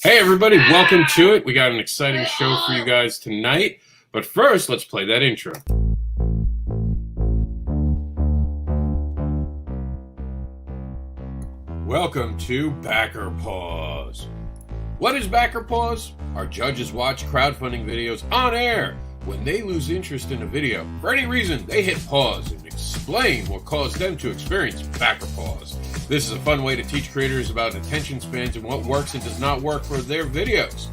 Hey everybody, welcome to it. We got an exciting show for you guys tonight. But first, let's play that intro. Welcome to Backer Pause. What is Backer Pause? Our judges watch crowdfunding videos on air. When they lose interest in a video, for any reason, they hit pause and explain what caused them to experience Backer Pause. This is a fun way to teach creators about attention spans and what works and does not work for their videos.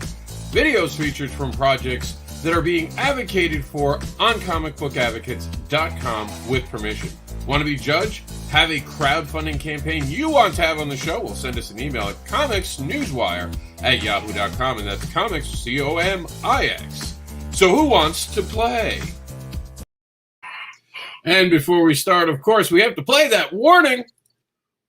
Videos featured from projects that are being advocated for on comicbookadvocates.com with permission. Want to be judged? Have a crowdfunding campaign you want to have on the show? Well, send us an email at comicsnewswire@yahoo.com, and that's comics, C-O-M-I-X. So who wants to play? And before we start, of course, we have to play that warning.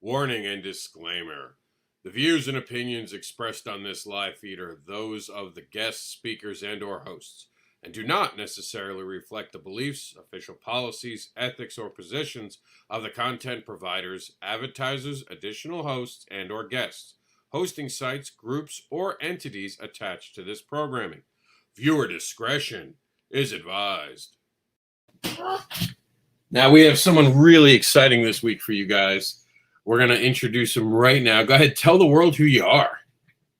Warning and disclaimer. The views and opinions expressed on this live feed are those of the guests, speakers, and or hosts, and do not necessarily reflect the beliefs, official policies, ethics, or positions of the content providers, advertisers, additional hosts, and or guests, hosting sites, groups, or entities attached to this programming. Viewer discretion is advised. Now we have someone really exciting this week for you guys. We're going to introduce him right now. Go ahead, tell the world who you are.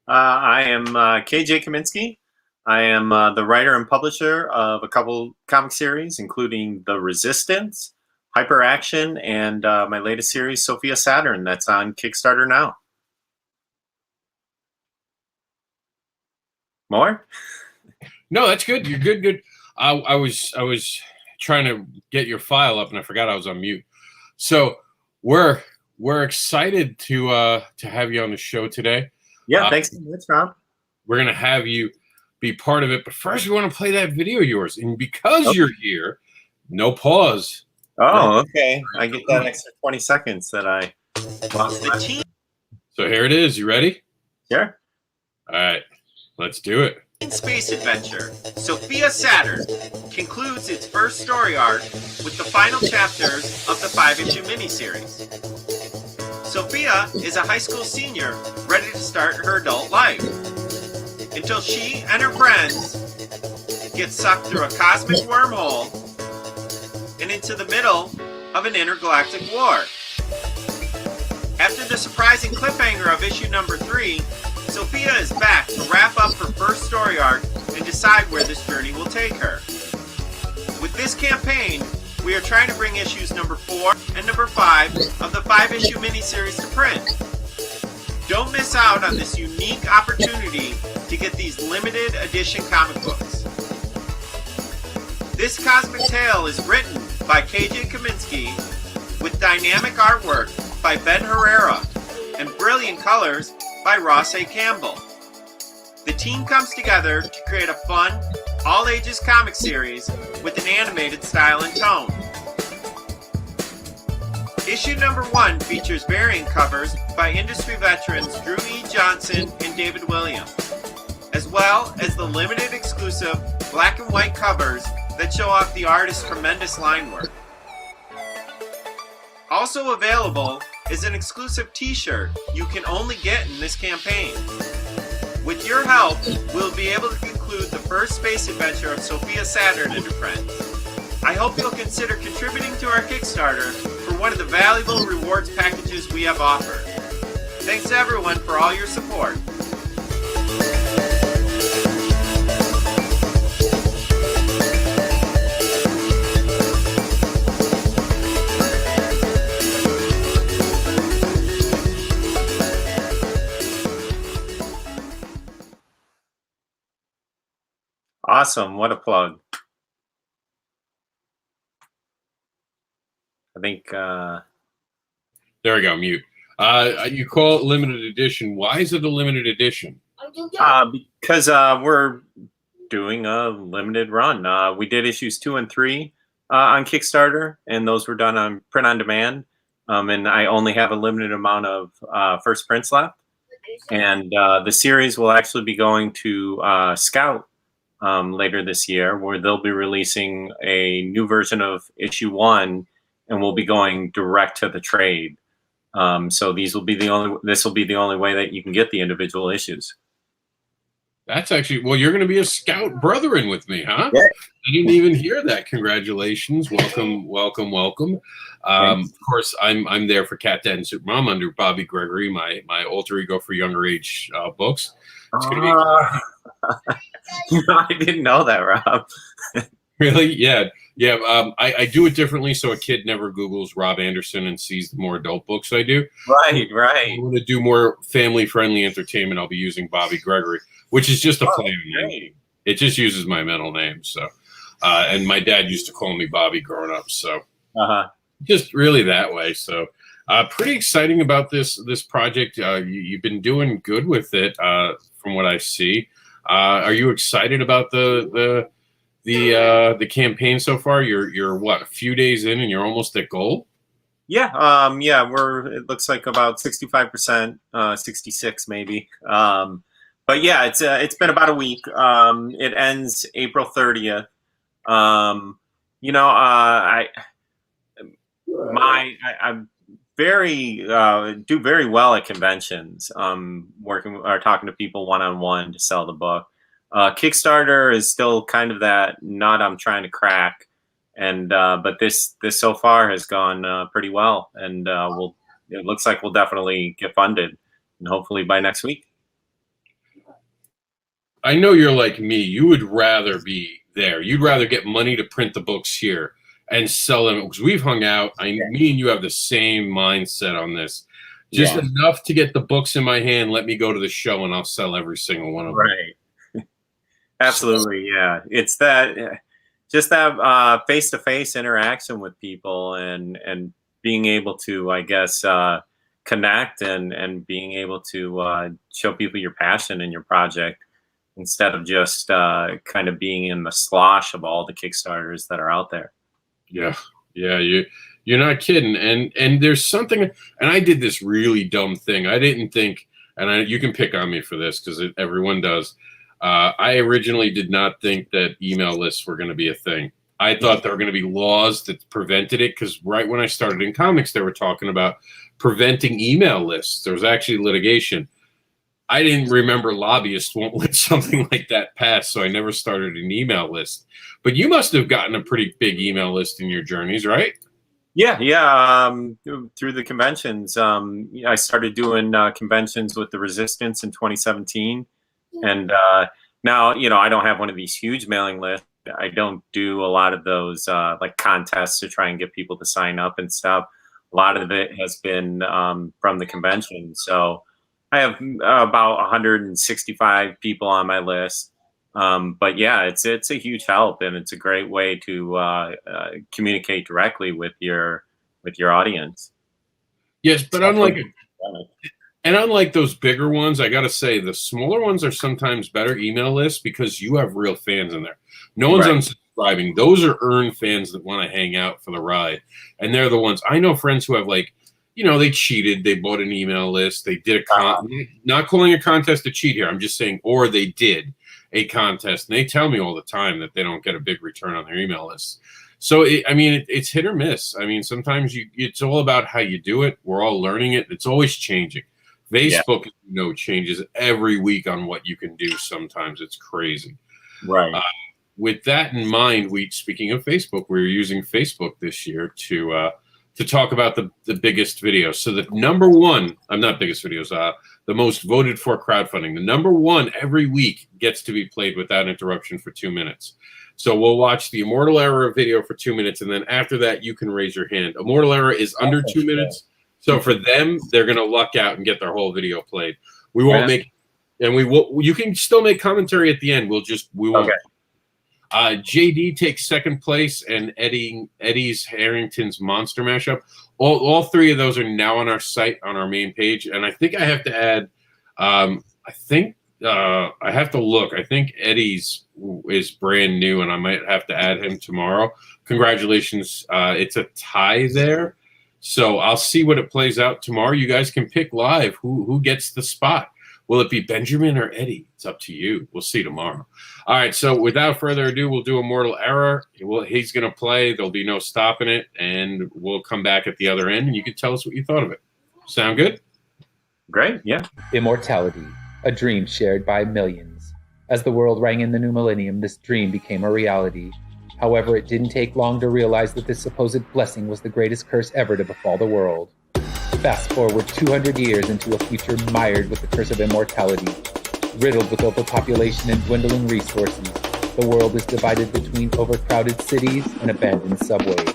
I am KJ Kaminski. I am the writer and publisher of a couple comic series, including The Resistance, Hyperaction, and my latest series, Sophia Saturn, that's on Kickstarter now. More? No, that's good. You're good. Good. I was trying to get your file up, and I forgot I was on mute. So we're excited to have you on the show today. Yeah, thanks so much, Rob. We're gonna have you be part of it, but first we want to play that video of yours, and because you're here, no pause. Oh, okay. I get that extra 20 seconds that I lost the team. So here it is. You ready? Sure. All right, let's do it. Space adventure, Sophia Saturn concludes its first story arc with the final chapters of the 5-issue miniseries. Sophia is a high school senior ready to start her adult life, until she and her friends get sucked through a cosmic wormhole and into the middle of an intergalactic war. After the surprising cliffhanger of issue number 3, Sophia is back to wrap up her first story arc and decide where this journey will take her. With this campaign, we are trying to bring issues number 4 and number 5 of the 5-issue miniseries to print. Don't miss out on this unique opportunity to get these limited edition comic books. This cosmic tale is written by KJ Kaminski with dynamic artwork by Ben Herrera and brilliant colors by Ross A. Campbell. The team comes together to create a fun, all-ages comic series with an animated style and tone. Issue number 1 features variant covers by industry veterans Drew E. Johnson and David Williams, as well as the limited exclusive black and white covers that show off the artist's tremendous line work. Also available is an exclusive t-shirt you can only get in this campaign. With your help, we'll be able to conclude the first space adventure of Sophia Saturn and her friends. I hope you'll consider contributing to our Kickstarter for one of the valuable rewards packages we have offered. Thanks everyone for all your support. Awesome. What a plug. I think... There we go, mute. You call it limited edition. Why is it a limited edition? Because we're doing a limited run. We did issues 2 and 3 on Kickstarter, and those were done on print on demand. And I only have a limited amount of first prints left. And the series will actually be going to Scout later this year, where they'll be releasing a new version of issue 1, and we'll be going direct to the trade. So this will be the only way that you can get the individual issues. That's actually, well, you're going to be a scout brethren with me, huh? Yeah. I didn't even hear that. Congratulations. Welcome, welcome, welcome. Of course, I'm there for Cat Dad and Supermom under Bobby Gregory, my alter ego for younger age books. It's going to be I didn't know that, Rob. Really? Yeah. Yeah. I do it differently so a kid never Googles Rob Anderson and sees the more adult books I do. Right. I'm going to do more family-friendly entertainment. I'll be using Bobby Gregory, which is just a play on name. It just uses my middle name. So, and my dad used to call me Bobby growing up. So just really that way. So pretty exciting about this project. You've been doing good with it from what I see. Are you excited about the campaign so far? You're what, a few days in and you're almost at goal? Yeah. It looks like about 65%, 66 maybe. But yeah, it's been about a week. It ends April 30th. I'm very do very well at conventions. Working or talking to people one-on-one to sell the book. Kickstarter is still kind of that nut I'm trying to crack, and but this so far has gone pretty well, and it looks like we'll definitely get funded, and hopefully by next week. I know you're like me. You would rather be there. You'd rather get money to print the books here and sell them, because we've hung out. Me and you have the same mindset on this. Just enough to get the books in my hand. Let me go to the show and I'll sell every single one of them. Right. Absolutely. Yeah. It's that, just that face-to-face interaction with people and being able to, I guess, connect and being able to show people your passion in your project instead of just kind of being in the slosh of all the Kickstarters that are out there. Yeah. You're not kidding. And there's something, and I did this really dumb thing. I didn't think, and you can pick on me for this because everyone does. I originally did not think that email lists were going to be a thing. I thought there were going to be laws that prevented it, because right when I started in comics, they were talking about preventing email lists. There was actually litigation. I didn't remember lobbyists won't let something like that pass, so I never started an email list. But you must have gotten a pretty big email list in your journeys, right? Yeah. Through the conventions, I started doing conventions with the Resistance in 2017, and now I don't have one of these huge mailing lists. I don't do a lot of those like contests to try and get people to sign up and stuff. A lot of it has been from the convention, so I have about 165 people on my list. But yeah, it's a huge help, and it's a great way to communicate directly with your audience. Yes, but unlike those bigger ones, I got to say the smaller ones are sometimes better email lists because you have real fans in there. No one's unsubscribing. Those are earned fans that want to hang out for the ride, and they're the ones. I know friends who have they cheated. They bought an email list. They did not calling a contest a cheat here. I'm just saying, or they did a contest, and they tell me all the time that they don't get a big return on their email list. So, it's hit or miss. I mean, sometimes it's all about how you do it. We're all learning it. It's always changing. Facebook, changes every week on what you can do. Sometimes it's crazy. Right. With that in mind, speaking of Facebook, we're using Facebook this year to talk about the biggest videos. So the number one, not biggest videos, the most voted for crowdfunding. The number one every week gets to be played without interruption for 2 minutes. So we'll watch the Immortal Era video for 2 minutes, and then after that, you can raise your hand. Immortal Era is under 2 minutes. So for them, they're going to luck out and get their whole video played. We won't make, and you can still make commentary at the end. We won't. JD takes second place, and Eddie's Harrington's Monster Mashup. All three of those are now on our site, on our main page. And I think I have to add, I have to look. I think Eddie's is brand new, and I might have to add him tomorrow. Congratulations. It's a tie there. So I'll see what it plays out tomorrow. You guys can pick live who gets the spot. Will it be Benjamin or Eddie? It's up to you. We'll see tomorrow. All right, so without further ado, we'll do Immortal Era. He's going to play. There'll be no stopping it, and we'll come back at the other end, and you can tell us what you thought of it. Sound good? Great, yeah. Immortality, a dream shared by millions. As the world rang in the new millennium, this dream became a reality. However, it didn't take long to realize that this supposed blessing was the greatest curse ever to befall the world. Fast forward 200 years into a future mired with the curse of immortality. Riddled with overpopulation and dwindling resources, the world is divided between overcrowded cities and abandoned subways.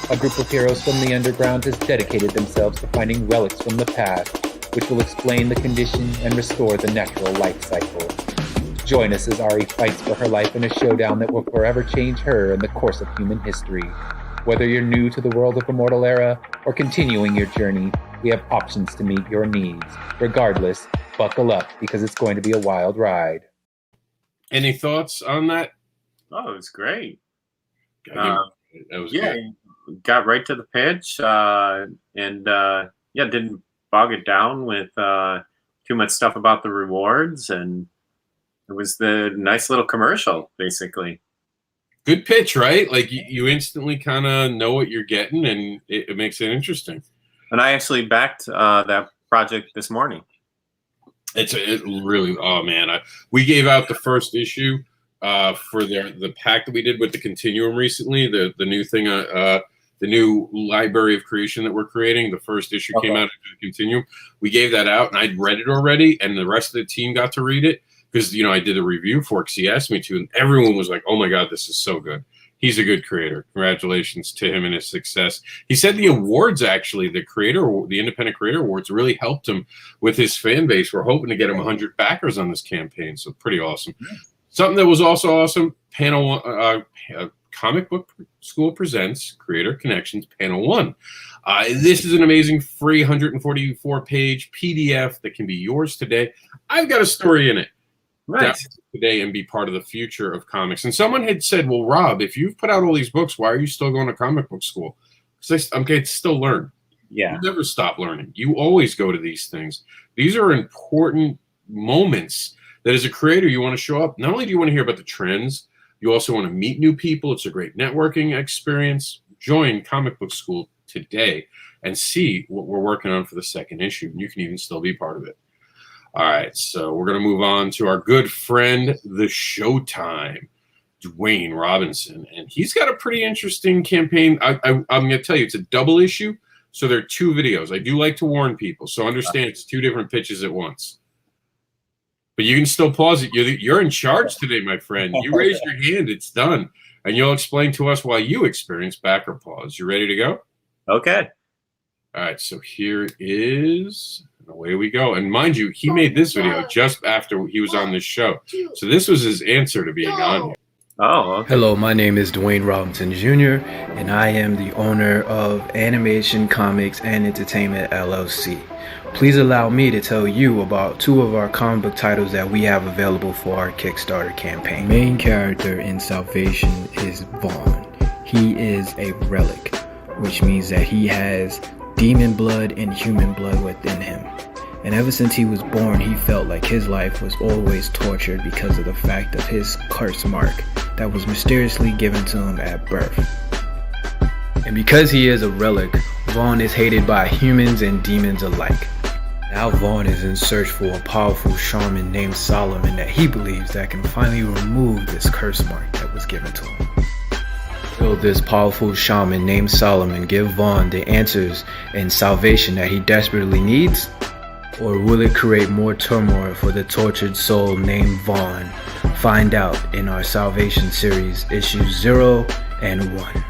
A group of heroes from the underground has dedicated themselves to finding relics from the past, which will explain the condition and restore the natural life cycle. Join us as Ari fights for her life in a showdown that will forever change her and the course of human history. Whether you're new to the world of Immortal Era or continuing your journey, we have options to meet your needs. Regardless, buckle up because it's going to be a wild ride. Any thoughts on that? Oh, it was great. That was good. Got right to the pitch, and didn't bog it down with too much stuff about the rewards, and it was the nice little commercial, basically. Good pitch, right? Like you instantly kind of know what you're getting, and it makes it interesting. And I actually backed that project this morning. It really, oh man, we gave out the first issue for the pack that we did with the Continuum recently, the new thing, the new library of creation that we're creating. The first issue came out of the Continuum. We gave that out, and I'd read it already, and the rest of the team got to read it because I did a review for it because he asked me to, and everyone was like, "Oh my god, this is so good." He's a good creator. Congratulations to him and his success. He said the awards, actually, the Independent Creator Awards, really helped him with his fan base. We're hoping to get him 100 backers on this campaign, so pretty awesome. Something that was also awesome, Comic Book School Presents Creator Connections Panel 1. This is an amazing free 144-page PDF that can be yours today. I've got a story in it. Nice. Today and be part of the future of comics. And someone had said, well, Rob, if you've put out all these books, why are you still going to comic book school? Because I'm going to still learn. Yeah. You never stop learning. You always go to these things. These are important moments that as a creator, you want to show up. Not only do you want to hear about the trends, you also want to meet new people. It's a great networking experience. Join Comic Book School today and see what we're working on for the second issue. And you can even still be part of it. All right, so we're going to move on to our good friend, the Showtime, Dwayne Robinson. And he's got a pretty interesting campaign. I'm going to tell you, it's a double issue, so there are two videos. I do like to warn people, so understand it's two different pitches at once. But you can still pause it. You're in charge today, my friend. You raised your hand. It's done. And you'll explain to us why you experienced backer pause. You ready to go? Okay. All right, so here is... away we go. And mind you, he made this video just after he was on this show. So this was his answer to being on here. Oh, okay. Hello, my name is Dwayne Robinson Jr., and I am the owner of Animation Comics and Entertainment LLC. Please allow me to tell you about two of our comic book titles that we have available for our Kickstarter campaign. The main character in Salvation is Vaughn. He is a relic, which means that he has demon blood and human blood within him. And ever since he was born, he felt like his life was always tortured because of the fact of his curse mark that was mysteriously given to him at birth. And because he is a relic, Vaughn is hated by humans and demons alike. Now Vaughn is in search for a powerful shaman named Solomon that he believes that can finally remove this curse mark that was given to him. Will this powerful shaman named Solomon give Vaughn the answers and salvation that he desperately needs? Or will it create more turmoil for the tortured soul named Vaughn? Find out in our Salvation series, issues 0 and 1.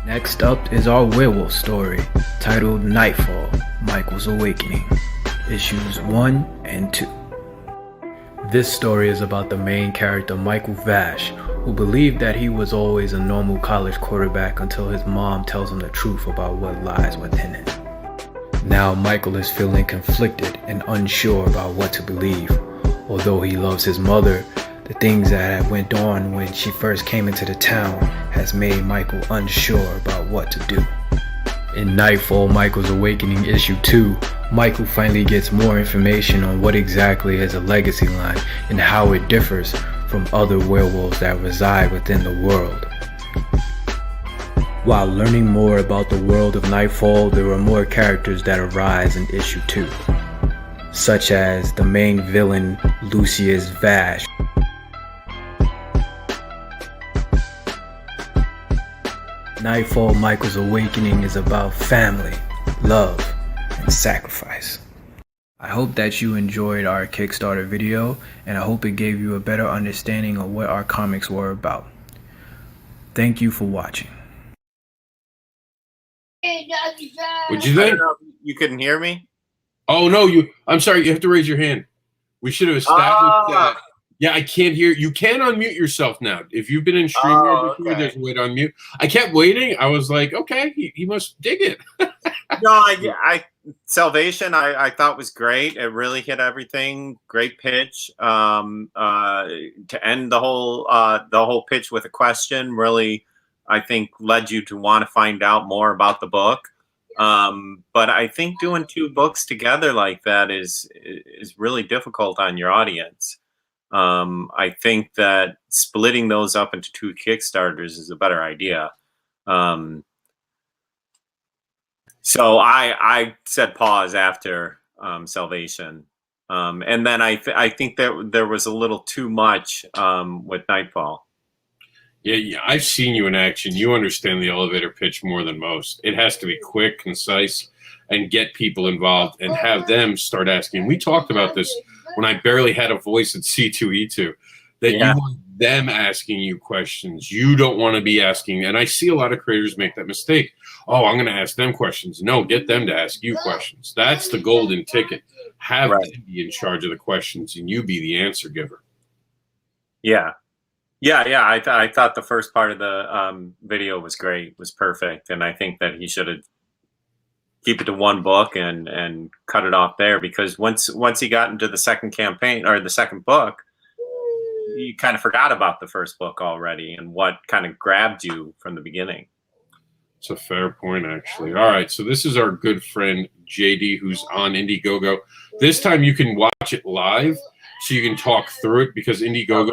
Next up is our werewolf story, titled Nightfall, Michael's Awakening, issues 1 and 2. This story is about the main character Michael Vash, who believed that he was always a normal college quarterback until his mom tells him the truth about what lies within him. Now Michael is feeling conflicted and unsure about what to believe. Although he loves his mother, the things that had went on when she first came into the town has made Michael unsure about what to do. In Nightfall, Michael's Awakening issue 2, Michael finally gets more information on what exactly is a legacy line and how it differs from other werewolves that reside within the world. While learning more about the world of Nightfall, there are more characters that arise in issue 2, such as the main villain Lucius Vash, Nightfall Michael's Awakening is about family, love, and sacrifice. I hope that you enjoyed our Kickstarter video, and I hope it gave you a better understanding of what our comics were about. Thank you for watching. What'd you I think? don't know if you couldn't hear me. Oh no, I'm sorry. You have to raise your hand. We should have established that. Yeah, I can't hear. You can unmute yourself now. If you've been in StreamYard before, there's a way to unmute. I kept waiting. I was like, okay, he must dig it. No, I Salvation I thought was great. It really hit everything. Great pitch. To end the whole pitch with a question really, I think, led you to want to find out more about the book. But I think doing two books together like that is really difficult on your audience. I think that splitting those up into two Kickstarters is a better idea. So I said pause after Salvation. And then I think that there was a little too much with Nightfall. Yeah, I've seen you in action. You understand the elevator pitch more than most. It has to be quick, concise, and get people involved and have them start asking. We talked about this when I barely had a voice at C2E2, that you want them asking you questions. You don't want to be asking. And I see a lot of creators make that mistake. Oh, I'm going to ask them questions. No, get them to ask you questions. That's the golden ticket. Have them be in charge of the questions and you be the answer giver. Yeah. I thought the first part of the video was great, was perfect, and I think that he should have keep it to one book and cut it off there, because once he got into the second campaign or the second book, you kind of forgot about the first book already and what kind of grabbed you from the beginning. It's a fair point, actually. All right, so this is our good friend JD, who's on Indiegogo. This time you can watch it live, so you can talk through it, because Indiegogo,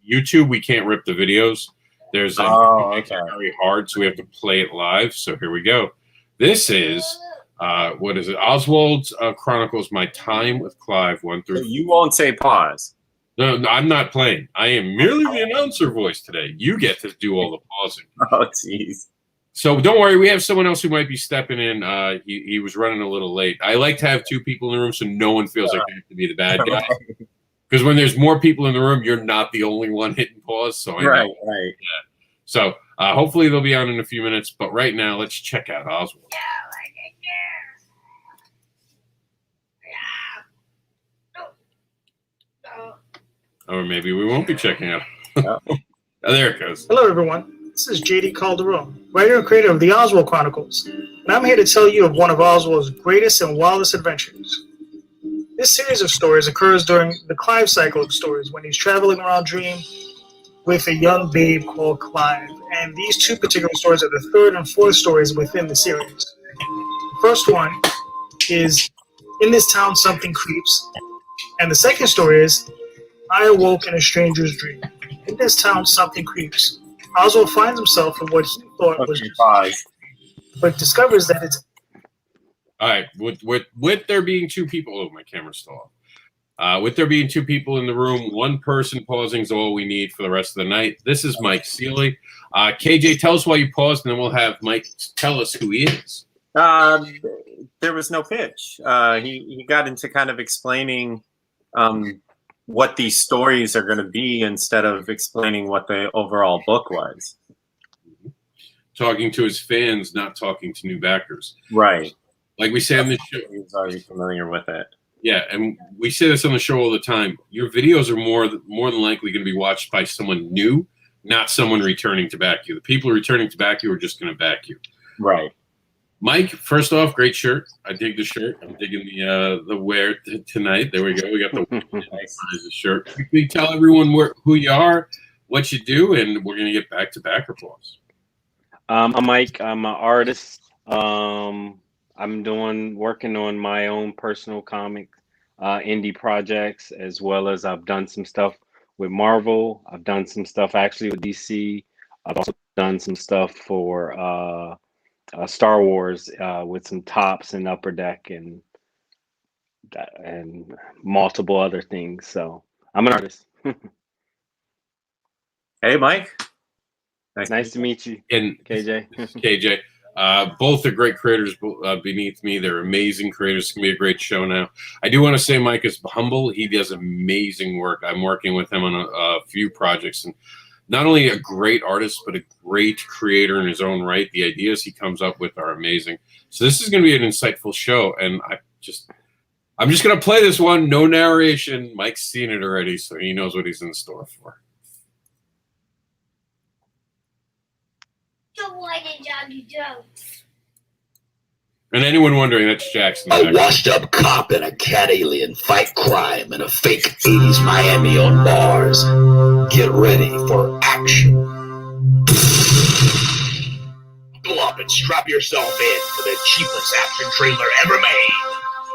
YouTube, we can't rip the videos. There's very hard, so we have to play it live. So here we go. This is what is it? Oswald's Chronicles: My Time with Clive 1 through. So you won't say pause. No, I'm not playing. I am merely the announcer voice today. You get to do all the pausing. Oh, jeez. So don't worry, we have someone else who might be stepping in. He was running a little late. I like to have two people in the room so no one feels like they have to be the bad guy. Because when there's more people in the room, you're not the only one hitting pause. So I know. Right. Yeah. So hopefully they'll be on in a few minutes. But right now, let's check out Oswald. Or maybe we won't be checking out. Oh, there it goes. Hello, everyone. This is JD Calderon, writer and creator of the Oswald Chronicles, and I'm here to tell you of one of Oswald's greatest and wildest adventures. This series of stories occurs during the Clive cycle of stories, when he's traveling around Dream with a young babe called Clive. And these two particular stories are the third and fourth stories within the series. The first one is In This Town Something Creeps, and the second story is I Awoke in a Stranger's Dream. In this town, something creeps. Oswald finds himself in what he thought was just, but discovers that it's. All right, with there being two people, oh, my camera's still off. With there being two people in the room, one person pausing is all we need for the rest of the night. This is Mike Seeley. KJ, tell us why you paused, and then we'll have Mike tell us who he is. There was no pitch. He got into kind of explaining what these stories are going to be instead of explaining what the overall book was. Talking to his fans, not talking to new backers. Right. Like we say on the show. He's already familiar with it. Yeah, and we say this on the show all the time. Your videos are more than likely going to be watched by someone new, not someone returning to back you. The people returning to back you are just going to back you. Right. Mike, first off, great shirt. I dig the shirt. I'm digging the wear tonight. There we go. We got the shirt. Can you tell everyone who you are, what you do, and we're going to get back to backer pause. I'm Mike. I'm an artist. I'm working on my own personal comic indie projects, as well as I've done some stuff with Marvel. I've done some stuff actually with DC. I've also done some stuff for Star Wars with some tops and Upper Deck and multiple other things. So I'm an artist. Hey, Mike. Nice to meet you, And KJ. KJ. Both are great creators beneath me. They're amazing creators. It's going to be a great show now. I do want to say Mike is humble. He does amazing work. I'm working with him on a few projects. And not only a great artist, but a great creator in his own right. The ideas he comes up with are amazing. So this is going to be an insightful show. And I'm just going to play this one. No narration. Mike's seen it already, so he knows what he's in store for. And anyone wondering, that's Jackson. A washed-up cop and a cat alien fight crime in a fake 80s Miami on Mars. Get ready for action. Buckle up and strap yourself in for the cheapest action trailer ever made.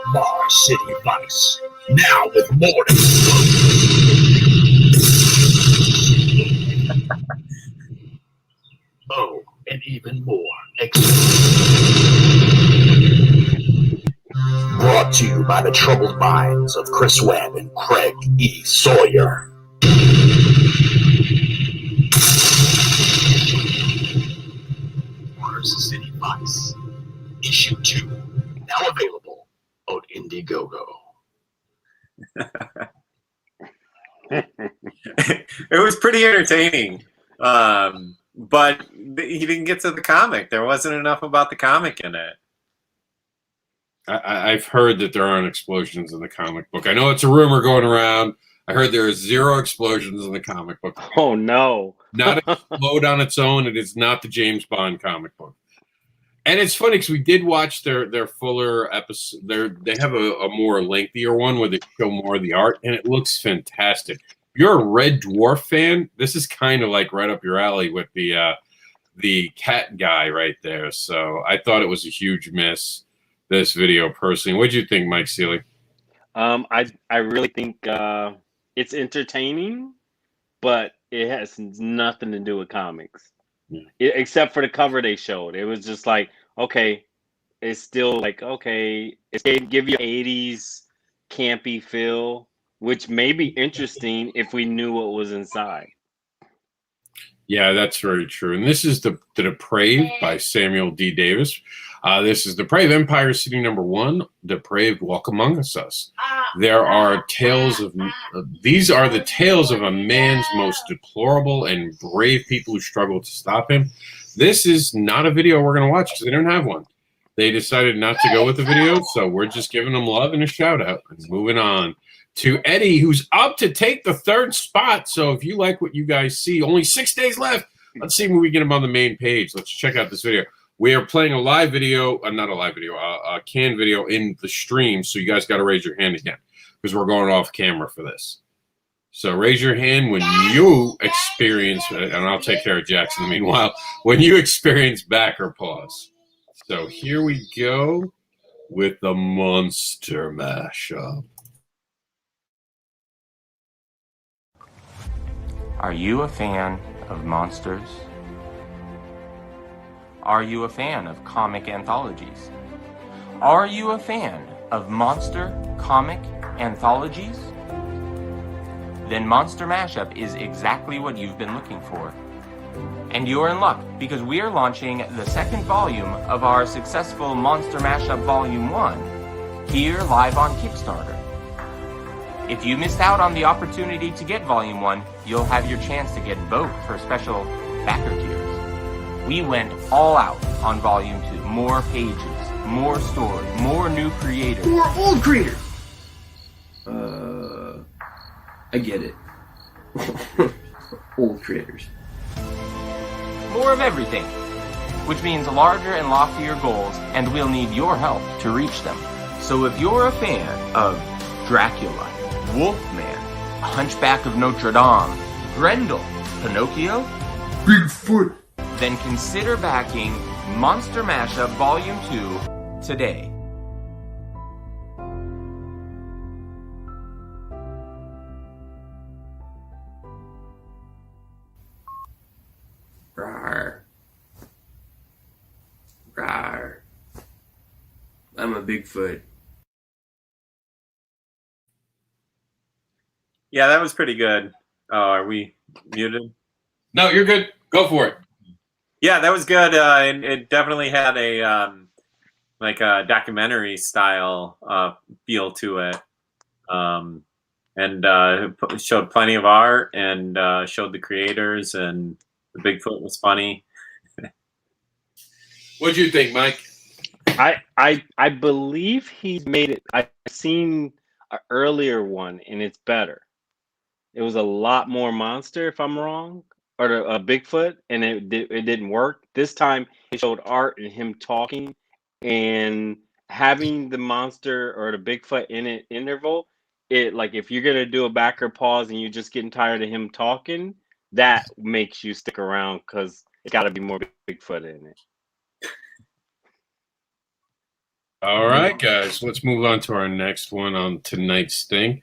Mars City Vice. Now with more oh, and even more. Brought to you by the troubled minds of Chris Webb and Craig E. Sawyer. Mars City Vice. Issue 2. Now available on Indiegogo. It was pretty entertaining. But he didn't get to the comic. There wasn't enough about the comic in it. I've heard that there aren't explosions in the comic book. I know it's a rumor going around. I heard there are 0 explosions in the comic book. Oh, no. Not explode on its own. It is not the James Bond comic book. And it's funny because we did watch their fuller episode. They have a more lengthier one where they show more of the art, and it looks fantastic. If you're a Red Dwarf fan, this is kind of like right up your alley with the cat guy right there. So I thought it was a huge miss, this video personally. What do you think, Mike Seeley? I really think it's entertaining, but it has nothing to do with comics. Yeah. Except for the cover they showed. It was just like, okay, it's still like, okay, it's give you 80s campy feel, which may be interesting if we knew what was inside. Yeah, that's very true. And this is the Depraved by Samuel D. Davis. This is Depraved, Empire City #1, Depraved, Walk Among Us. There are tales of these are the tales of a man's most deplorable and brave people who struggle to stop him. This is not a video we're going to watch because they don't have one. They decided not to go with the video, so we're just giving them love and a shout out and moving on to Eddie, who's up to take the 3rd spot. So if you like what you guys see, only 6 days left. Let's see when we get him on the main page. Let's check out this video. We are playing a live video, not a live video, a canned video in the stream. So you guys got to raise your hand again because we're going off camera for this. So raise your hand when you experience, and I'll take care of Jackson meanwhile, when you experience backer pause. So here we go with the monster mashup. Are you a fan of monsters? Are you a fan of comic anthologies? Are you a fan of monster comic anthologies? Then Monster Mashup is exactly what you've been looking for. And you're in luck because we are launching the 2nd volume of our successful Monster Mashup Volume 1 here live on Kickstarter. If you missed out on the opportunity to get Volume 1, you'll have your chance to get both for special backer tiers. We went all out on Volume 2. More pages, more story, more new creators. More old creators! I get it. Old creators. More of everything, which means larger and loftier goals, and we'll need your help to reach them. So if you're a fan of Dracula, Wolfman, Hunchback of Notre Dame, Grendel, Pinocchio, Bigfoot, then consider backing Monster Mashup Volume 2 today. Rawr. Rawr. I'm a Bigfoot. Yeah, that was pretty good. Oh, are we muted? No, you're good. Go for it. Yeah, that was good. It definitely had a like a documentary style feel to it, and showed plenty of art and showed the creators, and the Bigfoot was funny. What'd you think, Mike? I believe he's made it. I've seen an earlier one, and it's better. It was a lot more monster, if I'm wrong, or a Bigfoot, and it didn't work. This time, it showed art and him talking, and having the monster or the Bigfoot in it interval. It like if you're gonna do a backer pause and you're just getting tired of him talking, that makes you stick around because it's got to be more Bigfoot in it. All right, guys, let's move on to our next one on tonight's thing.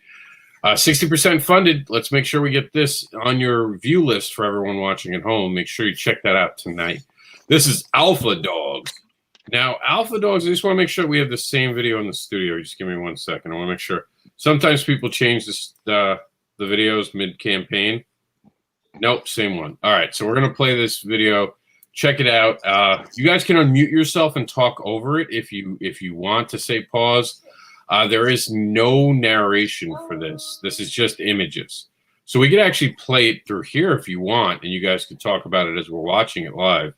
60% funded. Let's make sure we get this on your view list for everyone watching at home. Make sure you check that out tonight. This is Alpha Dogs. Now, Alpha Dogs, I just want to make sure we have the same video in the studio. Just give me 1 second. I want to make sure. Sometimes people change this, the videos mid-campaign. Nope, same one. All right, so we're going to play this video. Check it out. You guys can unmute yourself and talk over it if you want to say pause. There is no narration for this. This is just images. So we could actually play it through here if you want, and you guys could talk about it as we're watching it live,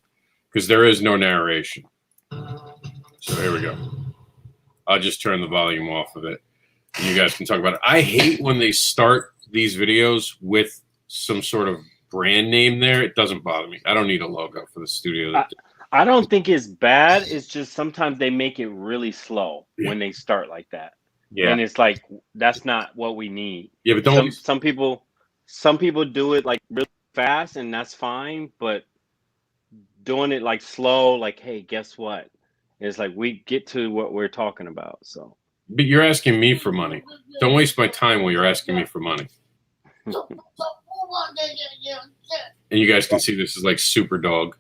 because there is no narration. So here we go. I'll just turn the volume off of it, and you guys can talk about it. I hate when they start these videos with some sort of brand name there. It doesn't bother me. I don't need a logo for the studio. I don't think it's bad. It's just sometimes they make it really slow when they start like that. Yeah. And it's like, that's not what we need. Yeah, but don't some people do it like really fast, and that's fine, but doing it like slow, like, hey, guess what? It's like we get to what we're talking about. So But you're asking me for money. Don't waste my time while you're asking me for money. And you guys can see this is like Super Dog.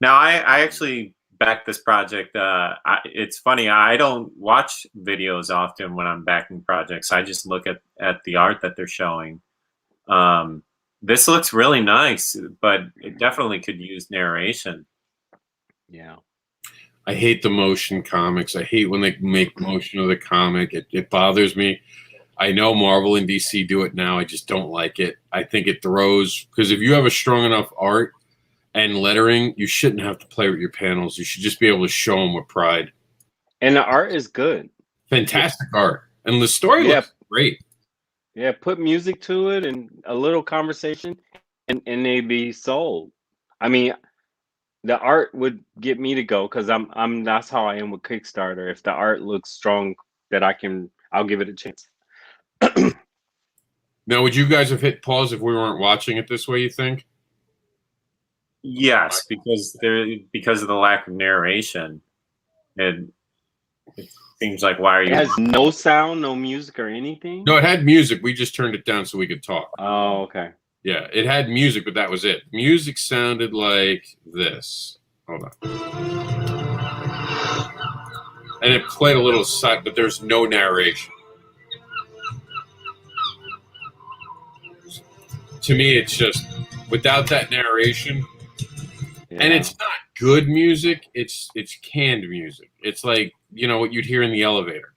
Now, I actually back this project. It's funny. I don't watch videos often when I'm backing projects. I just look at the art that they're showing. This looks really nice, but it definitely could use narration. yeah. I hate the motion comics. I hate when they make motion of the comic. It bothers me. I know Marvel and DC do it now. I just don't like it. I think it throws, because if you have a strong enough art and lettering, you shouldn't have to play with your panels. You should just be able to show them with pride. And the art is good. Fantastic art. And the story looks great. Yeah, put music to it and a little conversation, and they'd be sold. I mean, the art would get me to go, because I'm that's how I am with Kickstarter. If the art looks strong, that I'll give it a chance. Now, would you guys have hit pause if we weren't watching it this way, you think? Yes, because of the lack of narration. It seems like, why are you? It has no sound, no music or anything? No, it had music. We just turned it down so we could talk. Oh, okay. Yeah, it had music, but that was it. Music sounded like this. Hold on. And it played a little side, but there's no narration. To me, it's just without that narration, and it's not good music. It's canned music. It's like, you know, what you'd hear in the elevator.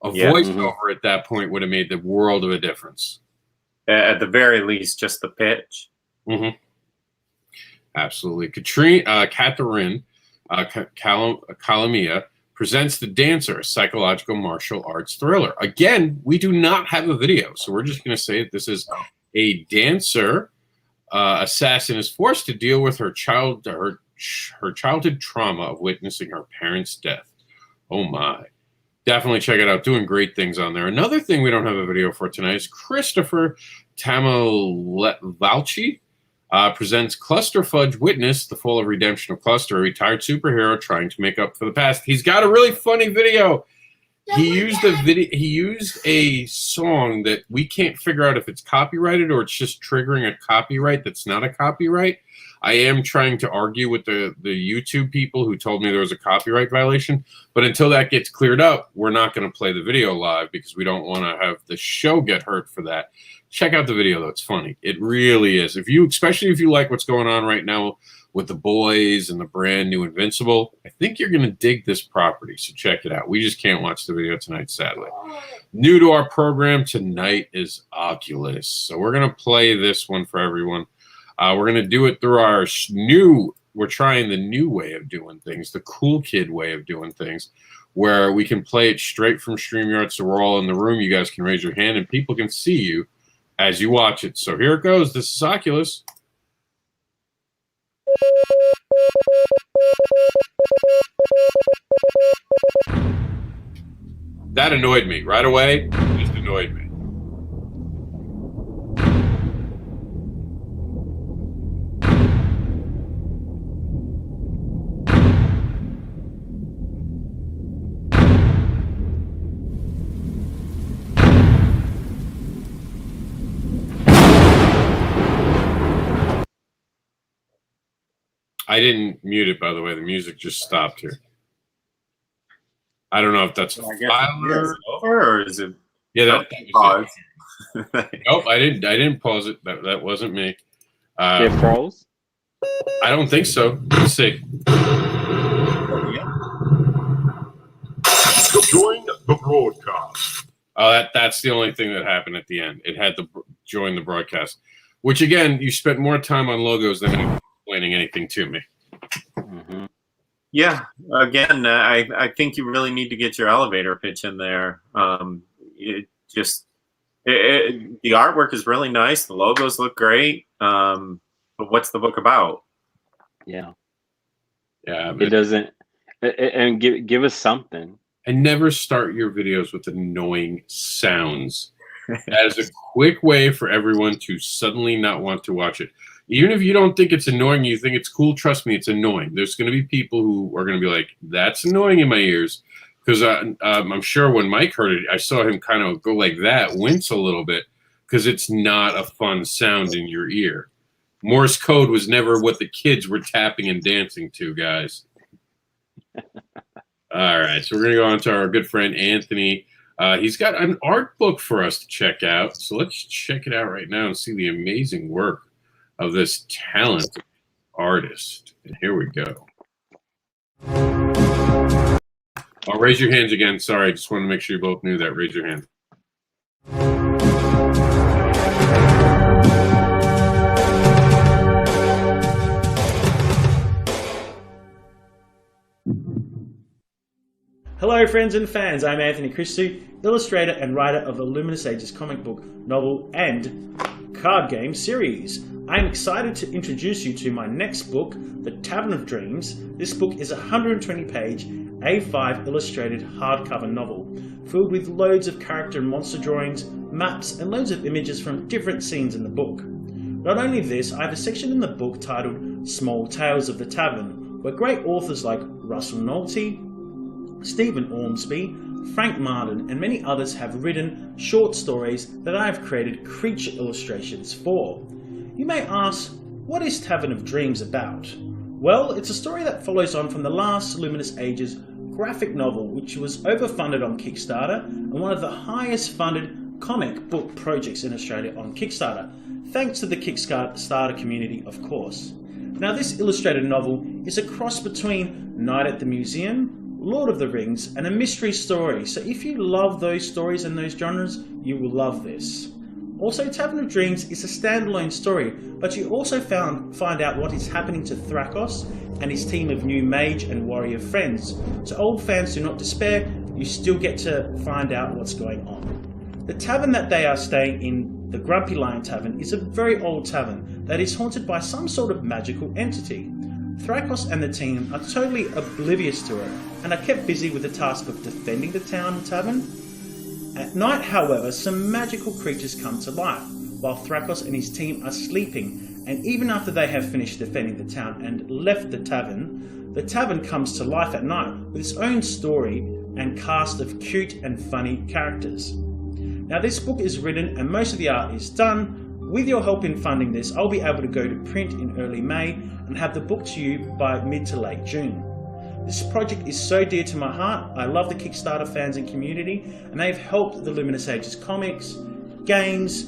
A voiceover at that point would have made the world of a difference. At the very least, just the pitch. Mm-hmm. Absolutely. Catherine Kalamia presents The Dancer, a psychological martial arts thriller. Again, we do not have a video, so we're just going to say that this is a dancer assassin is forced to deal with her childhood trauma of witnessing her parents' death. Oh my. Definitely check it out. Doing great things on there. Another thing we don't have a video for tonight is Christopher Tamavalchi presents Cluster Fudge Witness, the Fall of Redemption of Cluster, a retired superhero trying to make up for the past. He's got a really funny video. He used a song that we can't figure out if it's copyrighted or it's just triggering a copyright that's not a copyright. I am trying to argue with the YouTube people who told me there was a copyright violation, but until that gets cleared up, we're not going to play the video live because we don't want to have the show get hurt for that. Check out the video though; it's funny. It really is. Especially if you like what's going on right now with the boys and the brand new Invincible. I think you're going to dig this property, so check it out. We just can't watch the video tonight, sadly. New to our program tonight is Oculus. So we're going to play this one for everyone. We're going to do it through our we're trying the new way of doing things, the cool kid way of doing things, where we can play it straight from StreamYard, so we're all in the room. You guys can raise your hand, and people can see you as you watch it. So here it goes. This is Oculus. That annoyed me right away. It just annoyed me. I didn't mute it, by the way. The music just stopped here. I don't know if that's over, or is it? Yeah, that was it. Nope, I didn't pause it. That wasn't me. It froze? I don't think so. Let's see. Join the broadcast. Oh, that's the only thing that happened at the end. It had to join the broadcast, which again, you spent more time on logos than explaining anything to me. Mm-hmm. Yeah, again, I think you really need to get your elevator pitch in there. The artwork is really nice. The logos look great. But what's the book about? Yeah. Yeah. It doesn't. And give us something. And never start your videos with annoying sounds. That is a quick way for everyone to suddenly not want to watch it. Even if you don't think it's annoying, you think it's cool, trust me, it's annoying. There's going to be people who are going to be like, that's annoying in my ears. Because I'm sure when Mike heard it, I saw him kind of go like that, wince a little bit, because it's not a fun sound in your ear. Morse code was never what the kids were tapping and dancing to, guys. All right, so we're going to go on to our good friend Anthony. He's got an art book for us to check out. So let's check it out right now and see the amazing work of this talented artist. And here we go. Oh, raise your hands again. Sorry, I just want to make sure you both knew that. Raise your hand. Hello friends and fans, I'm Anthony Christou, illustrator and writer of the Luminous Ages comic book, novel and card game series. I'm excited to introduce you to my next book, The Tavern of Dreams. This book is a 120-page A5 illustrated hardcover novel, filled with loads of character and monster drawings, maps and loads of images from different scenes in the book. Not only this, I have a section in the book titled Small Tales of the Tavern, where great authors like Russell Nolte, Stephen Ormsby, Frank Martin and many others have written short stories that I have created creature illustrations for. You may ask, what is Tavern of Dreams about? Well, it's a story that follows on from the last Luminous Ages graphic novel, which was overfunded on Kickstarter and one of the highest funded comic book projects in Australia on Kickstarter, thanks to the Kickstarter community, of course. Now, this illustrated novel is a cross between Night at the Museum, Lord of the Rings, and a mystery story, so if you love those stories and those genres, you will love this. Also, Tavern of Dreams is a standalone story, but you also find out what is happening to Thrakos and his team of new mage and warrior friends. So old fans do not despair, you still get to find out what's going on. The tavern that they are staying in, the Grumpy Lion Tavern, is a very old tavern that is haunted by some sort of magical entity. Thrakos and the team are totally oblivious to it and are kept busy with the task of defending the town and tavern. At night, however, some magical creatures come to life while Thrakos and his team are sleeping, and even after they have finished defending the town and left the tavern comes to life at night with its own story and cast of cute and funny characters. Now, this book is written and most of the art is done. With your help in funding this, I'll be able to go to print in early May and have the book to you by mid to late June. This project is so dear to my heart. I love the Kickstarter fans and community, and they've helped the Luminous Ages comics, games,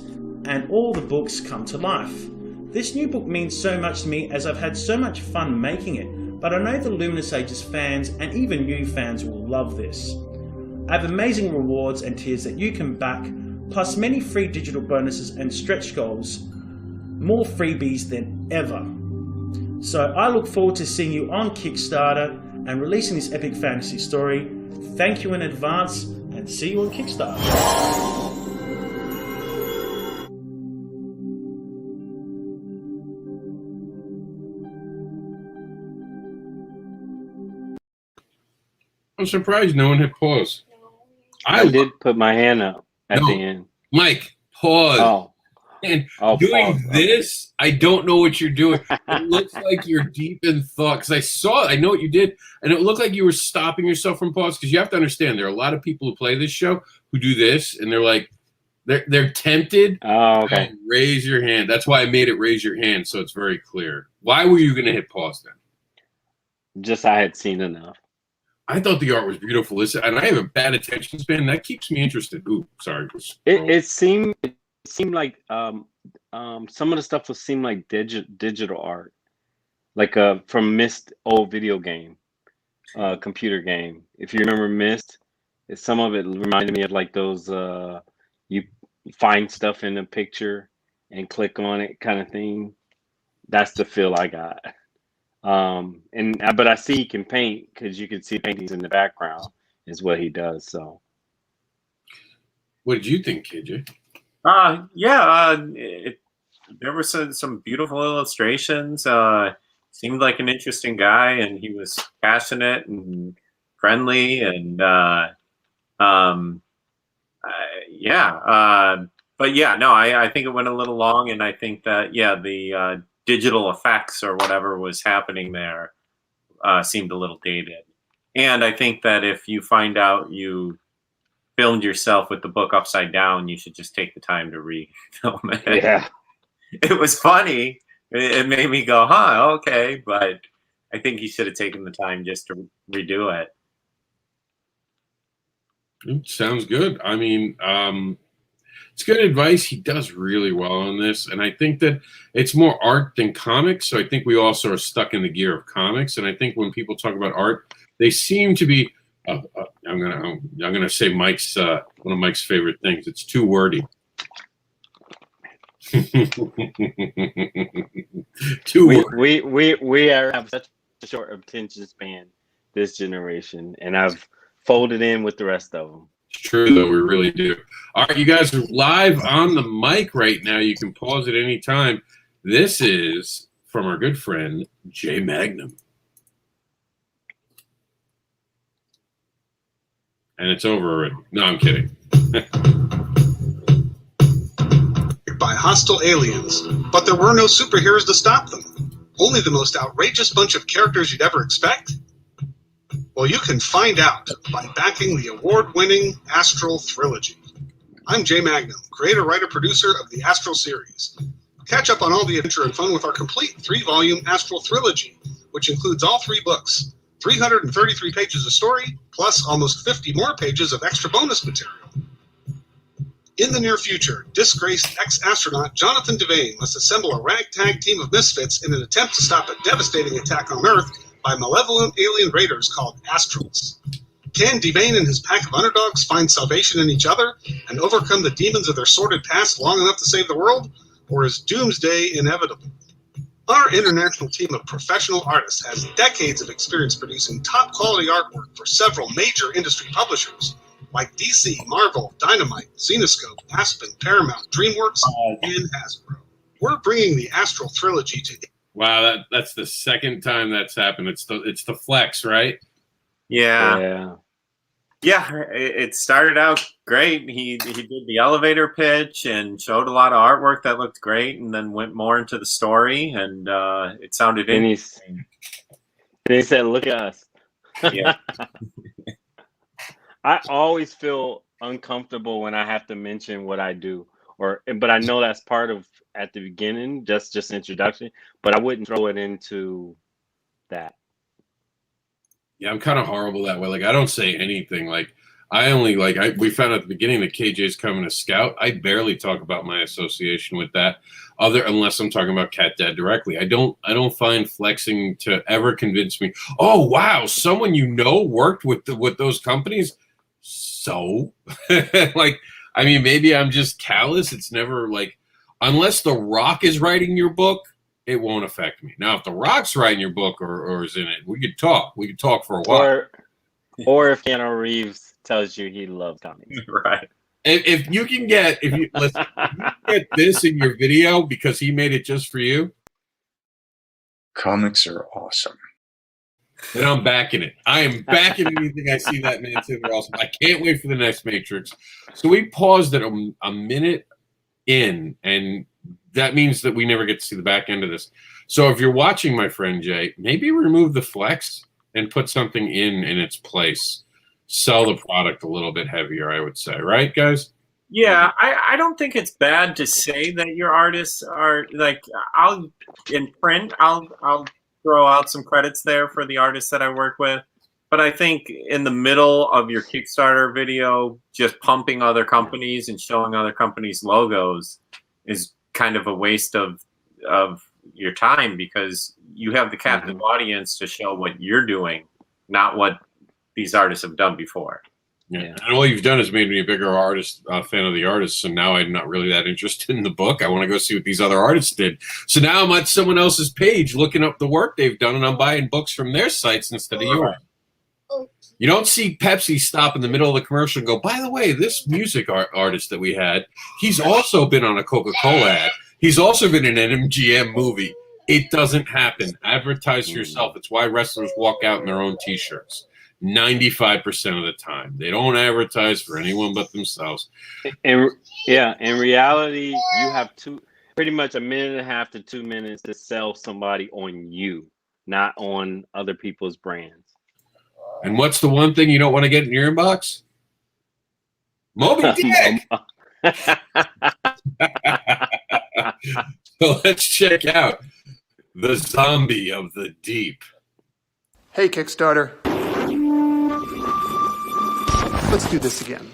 and all the books come to life. This new book means so much to me as I've had so much fun making it, but I know the Luminous Ages fans and even new fans will love this. I have amazing rewards and tiers that you can back, plus many free digital bonuses and stretch goals, more freebies than ever. So I look forward to seeing you on Kickstarter and releasing this epic fantasy story. Thank you in advance and see you on Kickstarter. I'm surprised no one hit pause. I did put my hand up at the end. Mike, pause. Oh. And doing pause. This, I don't know what you're doing. It looks like you're deep in thought, because I know what you did, and it looked like you were stopping yourself from pause, because you have to understand there are a lot of people who play this show who do this, and they're like, they're tempted. Oh, okay. Raise your hand. That's why I made it raise your hand, so it's very clear. Why were you going to hit pause then? Just I had seen enough. I thought the art was beautiful. Listen, and I have a bad attention span. That keeps me interested. Ooh, sorry. It seemed like some of the stuff seemed like digital art, like from Myst old video game, computer game. If you remember Myst, some of it reminded me of like those you find stuff in a picture and click on it kind of thing. That's the feel I got. But I see he can paint, because you can see paintings in the background is what he does. So what did you think, KJ? There were some beautiful illustrations. Seemed like an interesting guy, and he was passionate and friendly, and but I think it went a little long, and I think that the digital effects or whatever was happening there seemed a little dated. And I think that if you find out you filmed yourself with the book upside down, you should just take the time to refilm it. Yeah. It was funny. It made me go, huh, okay. But I think you should have taken the time just to redo it. Sounds good. I mean, it's good advice. He does really well on this. And I think that it's more art than comics. So I think we also are stuck in the gear of comics. And I think when people talk about art, they seem to be, I'm gonna say Mike's one of Mike's favorite things. It's too wordy. We have such a short attention span, this generation, and I've folded in with the rest of them. It's true, though. We really do. All right, you guys are live on the mic right now. You can pause at any time. This is from our good friend, Jay Magnum. And it's over already. No, I'm kidding. By hostile aliens, but there were no superheroes to stop them. Only the most outrageous bunch of characters you'd ever expect? Well, you can find out by backing the award-winning Astral Trilogy. I'm Jay Magnum, creator, writer, producer of the Astral series. Catch up on all the adventure and fun with our complete 3-volume Astral Trilogy, which includes all 3 books, 333 pages of story, plus almost 50 more pages of extra bonus material. In the near future, disgraced ex-astronaut Jonathan Devane must assemble a ragtag team of misfits in an attempt to stop a devastating attack on Earth by malevolent alien raiders called Astrals. Can Devane and his pack of underdogs find salvation in each other and overcome the demons of their sordid past long enough to save the world? Or is doomsday inevitable? Our international team of professional artists has decades of experience producing top-quality artwork for several major industry publishers, like DC, Marvel, Dynamite, Zenescope, Aspen, Paramount, DreamWorks, and Hasbro. We're bringing the Astral Trilogy to... Wow, that's the second time that's happened. It's the flex, right? Yeah. It started out great. He did the elevator pitch and showed a lot of artwork that looked great, and then went more into the story, and it sounded interesting. And he said, "Look at us." Yeah. I always feel uncomfortable when I have to mention what I do, but I know that's part of at the beginning, just introduction. But I wouldn't throw it into that. Yeah, I'm kind of horrible that way. Like, I don't say anything. Like, I only we found out at the beginning that KJ's coming to Scout. I barely talk about my association with that, unless I'm talking about Cat Dad directly. I don't find flexing to ever convince me. Oh wow, someone worked with those companies. So, I mean, maybe I'm just callous. It's never unless The Rock is writing your book, it won't affect me. Now, if The Rock's writing your book or is in it, we could talk. We could talk for a while. Or if Keanu Reeves tells you he loves comics, right? If you get this in your video because he made it just for you, comics are awesome. Then I'm backing it. I am backing anything I see that man say. They're awesome. I can't wait for the next Matrix. So we paused at a minute in, and that means that we never get to see the back end of this. So if you're watching, my friend Jay, maybe remove the flex and put something in its place. Sell the product a little bit heavier, I would say. Right, guys? Yeah, I don't think it's bad to say that your artists are I'll throw out some credits there for the artists that I work with. But I think in the middle of your Kickstarter video, just pumping other companies and showing other companies' logos is kind of a waste of your time, because you have the captive audience to show what you're doing, not what these artists have done before. Yeah. And all you've done is made me a bigger fan of the artists. So now I'm not really that interested in the book. I want to go see what these other artists did. So now I'm at someone else's page looking up the work they've done, and I'm buying books from their sites instead of yours. You don't see Pepsi stop in the middle of the commercial and go, by the way, this music artist that we had, he's also been on a Coca-Cola ad. He's also been in an MGM movie. It doesn't happen. Advertise for yourself. It's why wrestlers walk out in their own T-shirts. 95% of the time. They don't advertise for anyone but themselves. And in reality, you have pretty much a minute and a half to 2 minutes to sell somebody on you, not on other people's brands. And what's the one thing you don't want to get in your inbox? Moby Dick! So let's check out The Zombie of the Deep. Hey, Kickstarter. Let's do this again.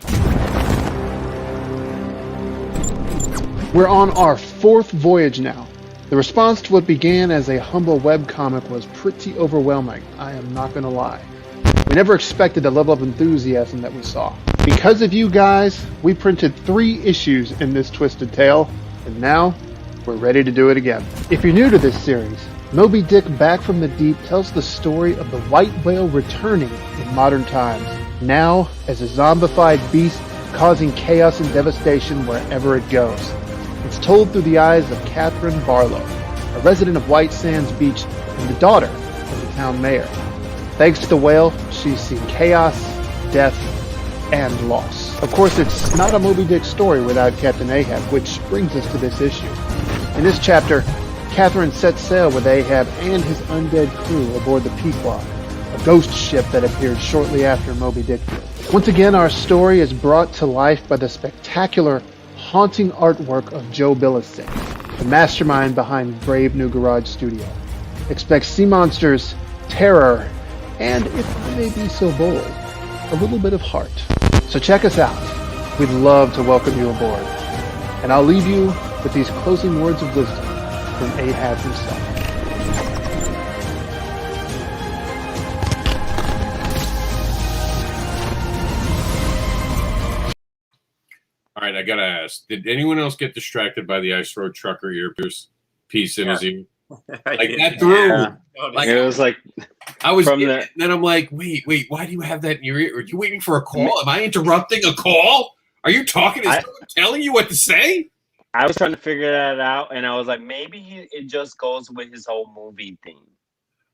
We're on our 4th voyage now. The response to what began as a humble webcomic was pretty overwhelming, I am not going to lie. We never expected the level of enthusiasm that we saw. Because of you guys, we printed 3 issues in this twisted tale, and now we're ready to do it again. If you're new to this series, Moby Dick Back from the Deep tells the story of the white whale returning in modern times, now as a zombified beast causing chaos and devastation wherever it goes. It's told through the eyes of Catherine Barlow, a resident of White Sands Beach and the daughter of the town mayor. Thanks to the whale, she's seen chaos, death, and loss. Of course, it's not a Moby Dick story without Captain Ahab, which brings us to this issue. In this chapter, Catherine sets sail with Ahab and his undead crew aboard the Pequod, a ghost ship that appeared shortly after Moby Dick did. Once again, our story is brought to life by the spectacular, haunting artwork of Joe Billising, the mastermind behind Brave New Garage Studio. Expect sea monsters, terror, and, if I may be so bold, a little bit of heart. So check us out. We'd love to welcome you aboard. And I'll leave you with these closing words of wisdom from Ahab himself. All right, I gotta ask: did anyone else get distracted by the Ice Road Trucker earpiece piece in his ear? Like that threw. Yeah. Like it was like I was. from then I'm like, wait, why do you have that in your ear? Are you waiting for a call? Am I interrupting a call? Are you talking? Is someone telling you what to say? I was trying to figure that out, and I was like, maybe it just goes with his whole movie thing.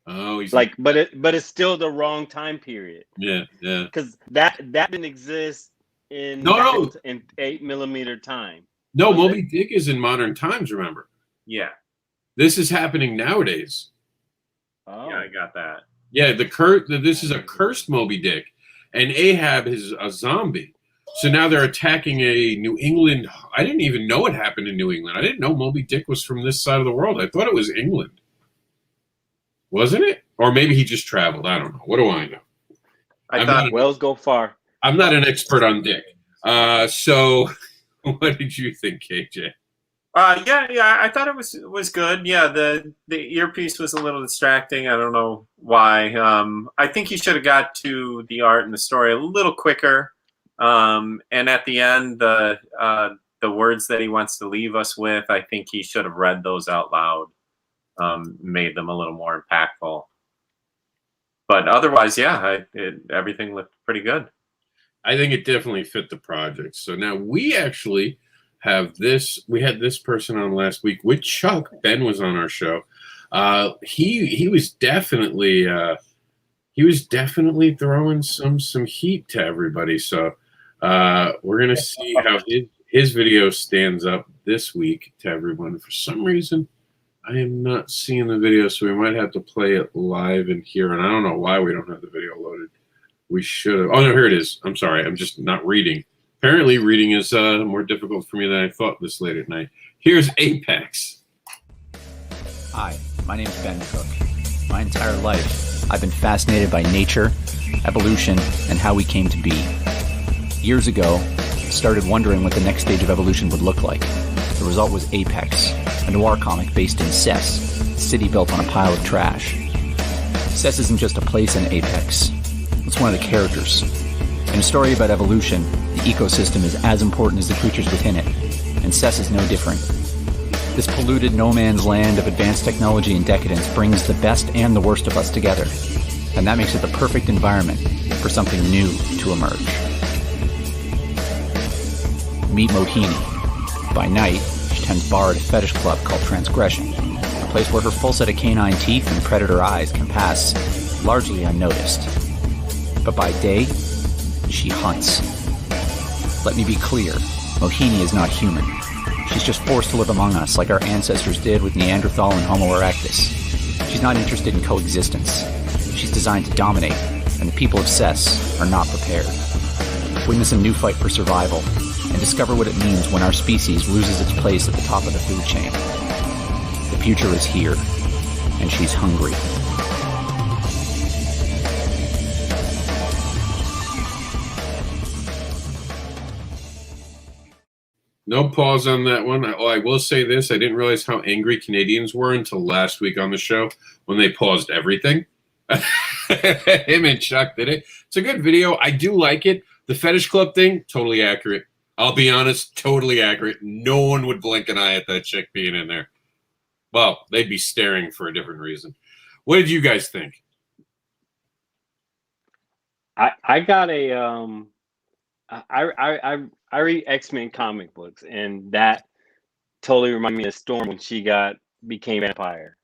Oh, he's like, but it's still the wrong time period. Yeah. Because that didn't exist in 8mm time. No, Moby Dick is in modern times. Remember? Yeah. This is happening nowadays. Oh. Yeah, I got that. Yeah, this is a cursed Moby Dick, and Ahab is a zombie. So now they're attacking a New England. I didn't even know it happened in New England. I didn't know Moby Dick was from this side of the world. I thought it was England. Wasn't it? Or maybe he just traveled. I don't know. What do I know? I thought whales go far. I'm not an expert on Dick. So what did you think, KJ? Yeah, I thought it was good. Yeah, the earpiece was a little distracting. I don't know why. I think he should have got to the art and the story a little quicker. And at the end, the words that he wants to leave us with, I think he should have read those out loud, made them a little more impactful. But otherwise, yeah, everything looked pretty good. I think it definitely fit the project. So now we actually have this. We had this person on last week with Chuck. Ben was on our show. He was definitely throwing some heat to everybody. So we're gonna see how his video stands up this week to everyone. For some reason, I am not seeing the video, so we might have to play it live in here. And I don't know why we don't have the video loaded. We should have. Oh no, here it is. I'm sorry. I'm just not reading. Apparently, reading is more difficult for me than I thought this late at night. Here's Apex. Hi, my name is Ben Cook. My entire life, I've been fascinated by nature, evolution, and how we came to be. Years ago, I started wondering what the next stage of evolution would look like. The result was Apex, a noir comic based in Cess, a city built on a pile of trash. Cess isn't just a place in Apex. It's one of the characters. In a story about evolution, the ecosystem is as important as the creatures within it, and Cess is no different. This polluted no man's land of advanced technology and decadence brings the best and the worst of us together, and that makes it the perfect environment for something new to emerge. Meet Mohini. By night, she tends bar at a fetish club called Transgression, a place where her full set of canine teeth and predator eyes can pass largely unnoticed. But by day, she hunts. Let me be clear, Mohini is not human. She's just forced to live among us like our ancestors did with Neanderthal and Homo erectus. She's not interested in coexistence. She's designed to dominate, and the people of Cess are not prepared. Witness a new fight for survival, and discover what it means when our species loses its place at the top of the food chain. The future is here, and she's hungry. No pause on that one. I will say this. I didn't realize how angry Canadians were until last week on the show when they paused everything. Him and Chuck did it. It's a good video. I do like it. The fetish club thing, totally accurate. I'll be honest, totally accurate. No one would blink an eye at that chick being in there. Well, they'd be staring for a different reason. What did you guys think? I got a I read X-Men comic books, and that totally reminded me of Storm when she became vampire.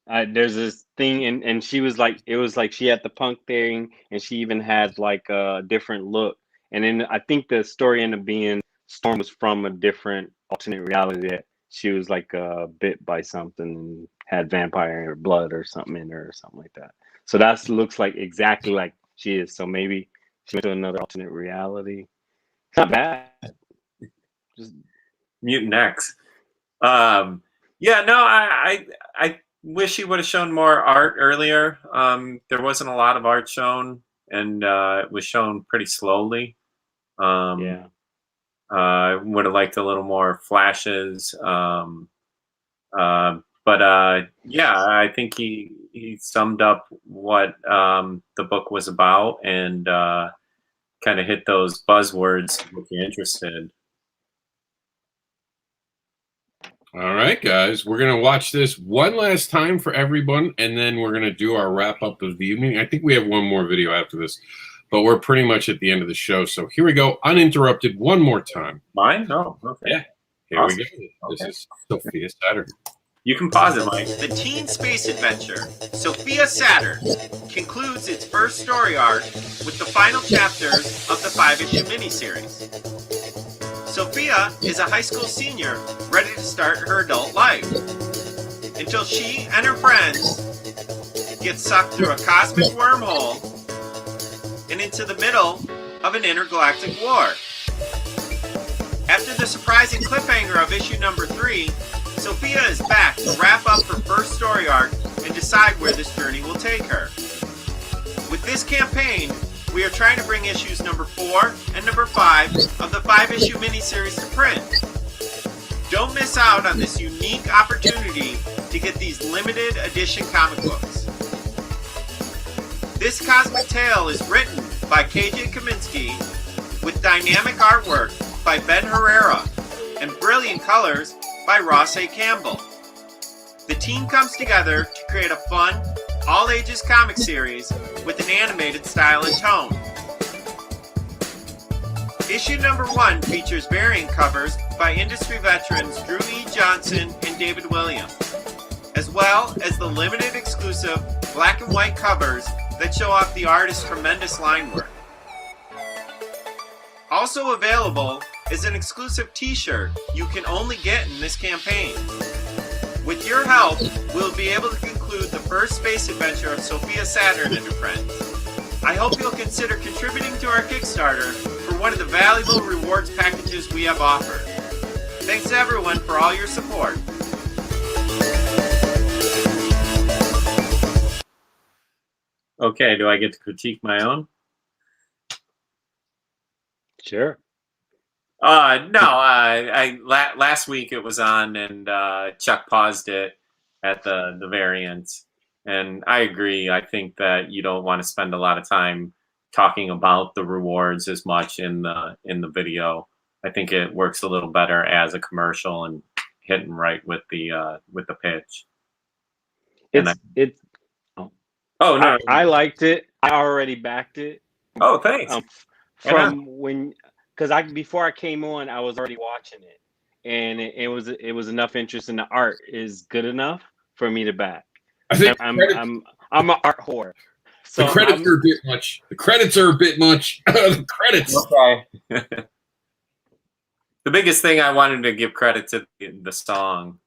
There's this thing, and she was like, it was like she had the punk thing, and she even had like a different look. And then I think the story ended up being Storm was from a different alternate reality that she was like bit by something and had vampire blood or something in her or something like that. So that looks like exactly like she is. So maybe she went to another alternate reality. It's not bad. Just Mutant X. Yeah, no, I wish he would have shown more art earlier. There wasn't a lot of art shown, and it was shown pretty slowly. yeah. I would have liked a little more flashes. But yeah, I think he summed up what the book was about and kind of hit those buzzwords if you're interested. All right, guys, we're going to watch this one last time for everyone, and then we're going to do our wrap-up of the evening. I think we have one more video after this, but we're pretty much at the end of the show. So here we go, uninterrupted, one more time. Mine? Oh, okay. Yeah, here Awesome. we go. This is Sophia Saturn. You can pause it, Mike. The teen space adventure, Sophia Saturn, concludes its first story arc with the final chapters of the 5-issue miniseries. Sophia is a high school senior ready to start her adult life, until she and her friends get sucked through a cosmic wormhole and into the middle of an intergalactic war. After the surprising cliffhanger of issue number 3, Sophia is back to wrap up her first story arc and decide where this journey will take her. With this campaign, we are trying to bring issues number 4 and number 5 of the 5-issue miniseries to print. Don't miss out on this unique opportunity to get these limited edition comic books. This cosmic tale is written by KJ Kaminski with dynamic artwork by Ben Herrera and brilliant colors by Ross A. Campbell. The team comes together to create a fun, all-ages comic series with an animated style and tone. Issue number 1 features variant covers by industry veterans Drew E. Johnson and David Williams, as well as the limited exclusive black and white covers that show off the artist's tremendous line work. Also available is an exclusive t-shirt you can only get in this campaign. With your help, we'll be able to conclude the first space adventure of Sophia Saturn and her friends. I hope you'll consider contributing to our Kickstarter for one of the valuable rewards packages we have offered. Thanks to everyone for all your support. Okay, do I get to critique my own? Sure. Last week it was on, and Chuck paused it at the variants, and I agree. I think that you don't want to spend a lot of time talking about the rewards as much in the video. I think it works a little better as a commercial and hitting right with the pitch. Oh no! I liked it. I already backed it. Oh, thanks. Because before I came on, I was already watching it, and it was enough interest in the art is good enough for me to back. I think I'm an art whore. So the credits are a bit much. The credits are a bit much. The credits. Okay. The biggest thing I wanted to give credit to the song,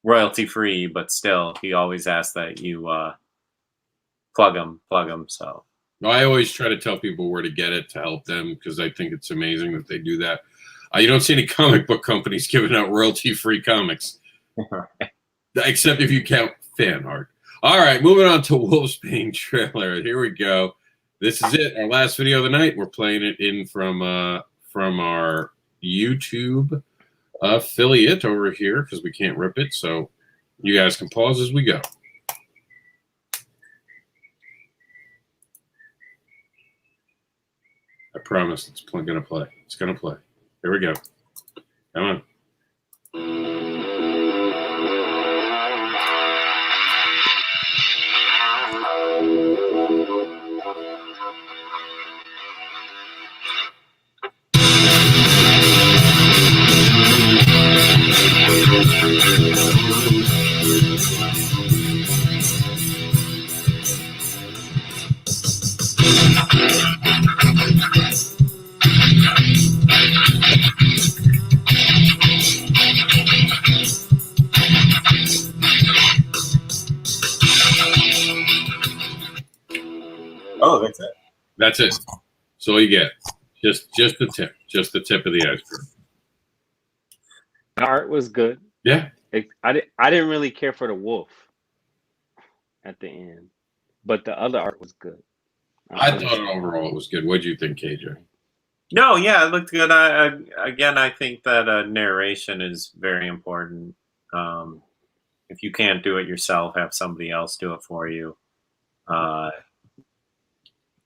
royalty free, but still, he always asks that you plug them. So. I always try to tell people where to get it to help them because I think it's amazing that they do that. You don't see any comic book companies giving out royalty-free comics, except if you count fan art. All right, moving on to Wolfsbane trailer. Here we go. This is it, our last video of the night. We're playing it in from our YouTube affiliate over here because we can't rip it. So you guys can pause as we go. I promise it's going to play. It's going to play. Here we go. Come on. Oh, that's it. That's it. That's all you get. Just the tip. Just the tip of the iceberg. The art was good. Yeah. I didn't really care for the wolf at the end, but the other art was good. I thought overall it was good. What do you think, KJ? No, yeah, it looked good. I think that narration is very important. If you can't do it yourself, have somebody else do it for you.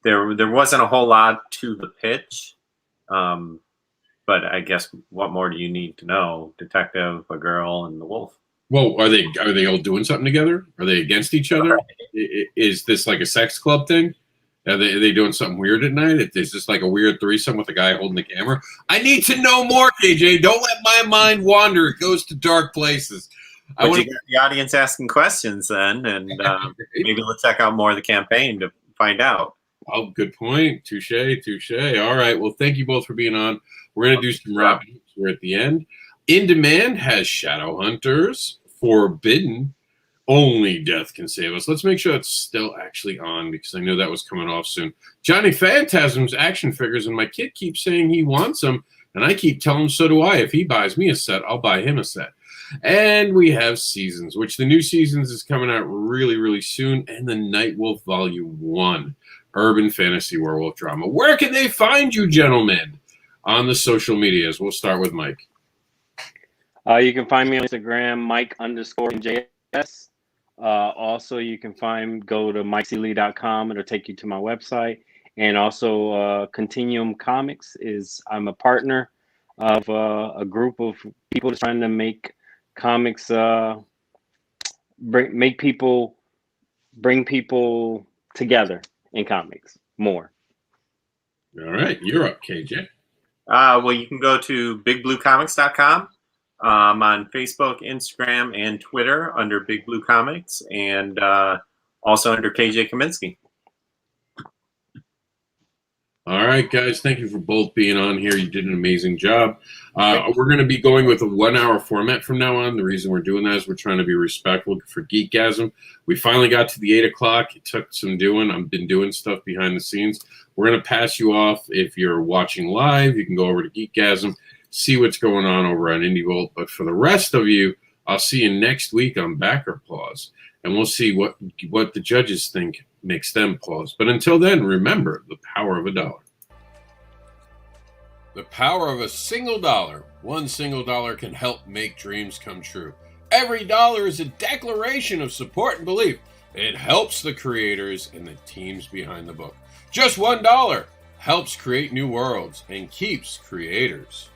There wasn't a whole lot to the pitch, but I guess what more do you need to know? Detective, a girl, and the wolf. Well, are they all doing something together? Are they against each other? Is this like a sex club thing? Are they doing something weird at night? Is this like a weird threesome with a guy holding the camera? I need to know more, KJ. Don't let my mind wander. It goes to dark places. I want to get the audience asking questions then, and maybe we'll check out more of the campaign to find out. Oh, good point. Touche. All right. Well, thank you both for being on. We're going to do some wrapping up. We're at the end. In Demand has Shadowhunters. Forbidden. Only Death Can Save Us. Let's make sure it's still actually on because I know that was coming off soon. Johnny Phantasm's action figures, and my kid keeps saying he wants them, and I keep telling him so do I. If he buys me a set, I'll buy him a set. And we have Seasons, which the new Seasons is coming out really, really soon, and the Nightwolf Volume 1. urban fantasy werewolf drama. Where can they find you, gentlemen, on the social medias? We'll start with Mike. You can find me on Instagram, Mike_JS. Also, you can go to MikeClee.com. It'll take you to my website. And also, Continuum Comics I'm a partner of a group of people trying to make comics, bring people together in comics more. All right, you're up, KJ. Well, you can go to bigbluecomics.com. On Facebook, Instagram, and Twitter under Big Blue Comics, and also under KJ Kaminski. All right, guys. Thank you for both being on here. You did an amazing job. We're going to be going with a 1-hour format from now on. The reason we're doing that is we're trying to be respectful for Geekgasm. We finally got to the 8 o'clock. It took some doing. I've been doing stuff behind the scenes. We're going to pass you off. If you're watching live, you can go over to Geekgasm, see what's going on over on IndieVolt. But for the rest of you, I'll see you next week on Backer Pause, and we'll see what the judges think makes them pause. But until then, remember the power of $1. The power of a single dollar. One single dollar can help make dreams come true. Every dollar is a declaration of support and belief. It helps the creators and the teams behind the book. Just $1 helps create new worlds and keeps creators